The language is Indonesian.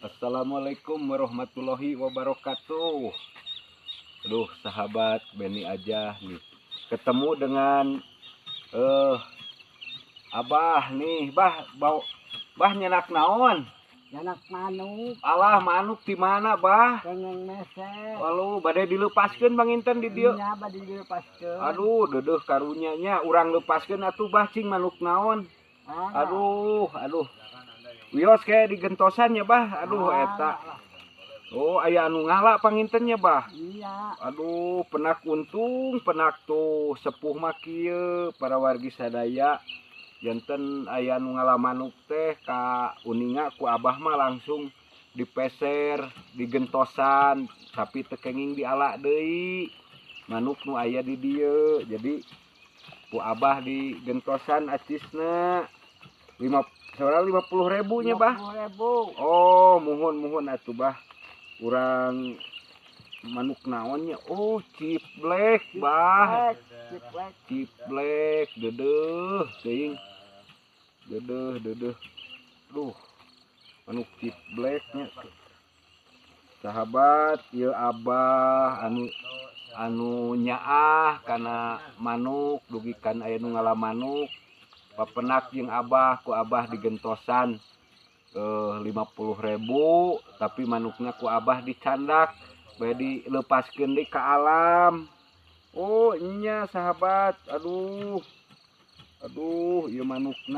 Assalamualaikum warahmatullahi wabarakatuh. Aduh, sahabat Beni aja nih. Ketemu dengan Abah nih, bah nyenak naon? Anak manuk, Alah, manuk di mana, Bah? kengeng meser. Lalu badai dilepaskeun Bang Inten di dieu. Nya badi dilepaskeun. Aduh, dedeuh karunya nya urang lepaskeun atuh Bah cing manuk naon? Aduh. Wios kayak digentosan ya, Bah. Aduh, eta. Oh, aya anu ngala pangintennya, Bah. Iya. Aduh, penak untung, penak tuh sepuh mah kieu para wargi sadaya. Janten aya nu ngala manuk teh ka uninga ku Abah mah langsung dipeser, digentosan, tapi tekenging diala deui. Manuk nu aya di dieu. Jadi ku Abah digentosan acisna 50.000 nya, Bah. 50.000. Oh, muhun atuh, Bah. Urang manuk naonnya? Oh, ciblek, Bah. Ciblek, dedeuh teuing. Dedeuh. Duh, manuk cibleknya. Sahabat, ieu Abah anu nyaah kana manuk, dugikan aya nu ngala manuk. Papenak jeung Abah, ku Abah digentosan 50.000, tapi manuknya ku Abah dicandak bae dilepaskeun deui ka alam. Oh, nya sahabat. Aduh, ieu manukna